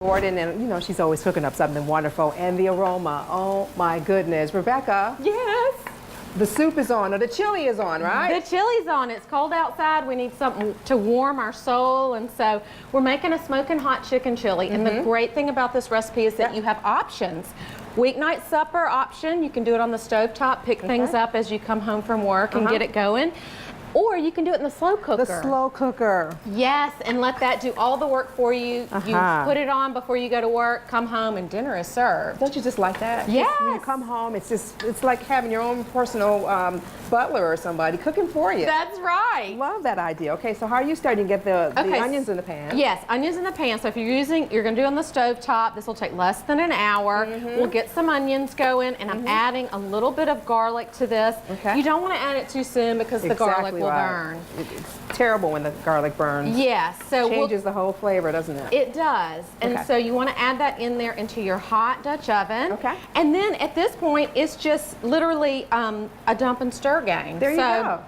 Gordon, and you know she's always cooking up something wonderful, and the aroma, oh my goodness. Rebecca, Yes. the soup is on, or the chili is on, right? The chili's on. It's cold outside. We need something to warm our soul, and so we're making a smoking hot chicken chili. And the great thing about this recipe is that you have options. Weeknight supper option, you can do it on the stovetop, pick things up as you come home from work and get it going. Or you can do it in the slow cooker. The slow cooker. Yes, and let that do all the work for you. You put it on before you go to work, come home, and dinner is served. Don't you just like that? Yes. When you come home, it's like having your own personal butler or somebody cooking for you. That's right. Love that idea. Okay, so how are you starting to get the onions in the pan? Yes, onions in the pan. So if you're going to do it on the stove top, this will take less than an hour. We'll get some onions going, and I'm adding a little bit of garlic to this. Okay. You don't want to add it too soon because the garlic will burn. It's terrible when the garlic burns. Yes, so Changes the whole flavor, doesn't it? it does. And so you want to add that in there into your hot Dutch oven. Okay. And then at this point, it's just literally a dump and stir game. There you go.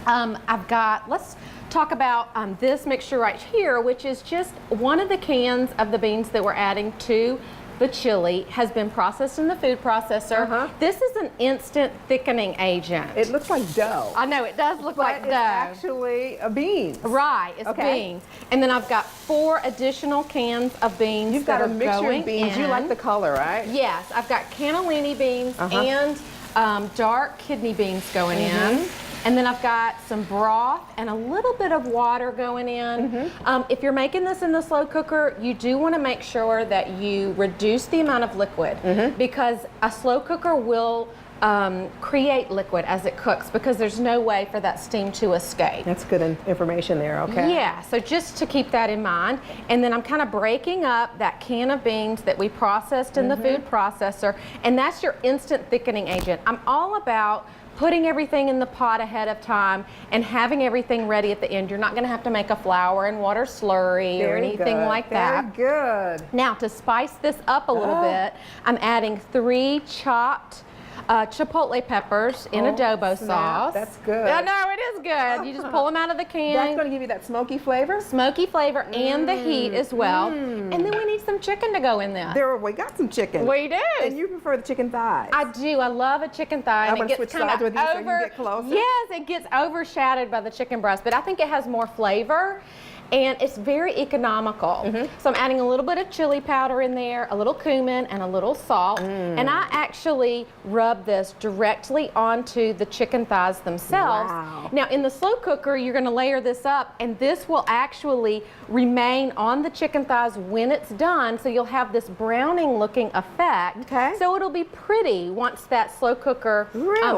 I've got, let's talk about this mixture right here, which is just one of the cans of the beans that we're adding to the chili has been processed in the food processor. This is an instant thickening agent. It looks like dough. I know, it does look like But dough. it's actually a bean. Right, it's beans. And then I've got 4 additional cans of beans. You've got a mixture of beans. In. You like the color, right? Yes, I've got cannellini beans and dark kidney beans going in. And then I've got some broth and a little bit of water going in. If you're making this in the slow cooker, you do want to make sure that you reduce the amount of liquid because a slow cooker will create liquid as it cooks because there's no way for that steam to escape. That's good information there, okay? Yeah, so just to keep that in mind. And then I'm kind of breaking up that can of beans that we processed in the food processor, and that's your instant thickening agent. I'm all about putting everything in the pot ahead of time and having everything ready at the end. You're not going to have to make a flour and water slurry or anything like that. Very good. Now, to spice this up a little bit, I'm adding 3 chopped chipotle peppers in adobo sauce. That's good. I know, it is good. You just pull them out of the can. That's going to give you that smoky flavor? Smoky flavor and the heat as well. And then we need some chicken to go in there. We got some chicken. We do. And you prefer the chicken thighs? I do. I love a chicken thigh. I'm and going to it gets switch sides with you so you over. can get closer. Yes, it gets overshadowed by the chicken breast, but I think it has more flavor. And it's very economical. So I'm adding a little bit of chili powder in there, a little cumin, and a little salt. And I actually rub this directly onto the chicken thighs themselves. Wow. Now in the slow cooker, you're gonna layer this up, and this will actually remain on the chicken thighs when it's done, so you'll have this browning looking effect. Okay. So it'll be pretty once that slow cooker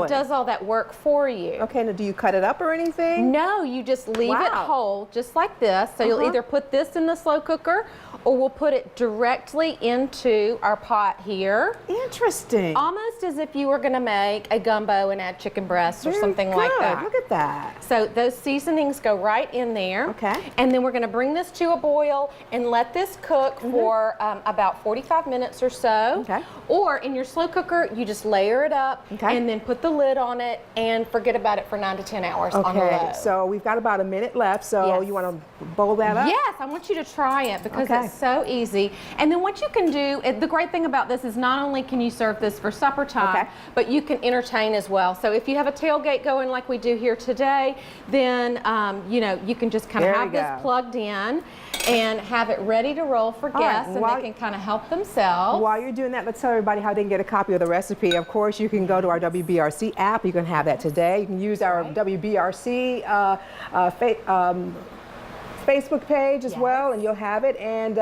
does all that work for you. Okay, now do you cut it up or anything? No, you just leave it whole, just like this. So you'll either put this in the slow cooker or we'll put it directly into our pot here. Interesting. Almost as if you were going to make a gumbo and add chicken breasts or something like that. Look at that. So those seasonings go right in there. Okay. And then we're going to bring this to a boil and let this cook for about 45 minutes or so. Okay. Or in your slow cooker, you just layer it up and then put the lid on it and forget about it for 9 to 10 hours on the low. So we've got about a minute left, so you want to bowl that up? Yes, I want you to try it because it's so easy. And then what you can do, the great thing about this is not only can you serve this for supper time, but you can entertain as well. So if you have a tailgate going like we do here today, then you know, you can just kind of have this plugged in and have it ready to roll for guests, and they can kind of help themselves. While you're doing that, let's tell everybody how they can get a copy of the recipe. Of course, you can go to our WBRC app. You can have that today. You can use our WBRC Facebook page as well, and you'll have it. And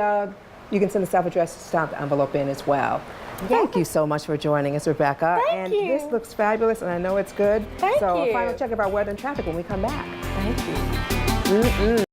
you can send a self-addressed stamped envelope in as well. Thank you so much for joining us, Rebecca. Thank you. This looks fabulous, and I know it's good. Thank so you. a final check of our weather and traffic when we come back. Thank you.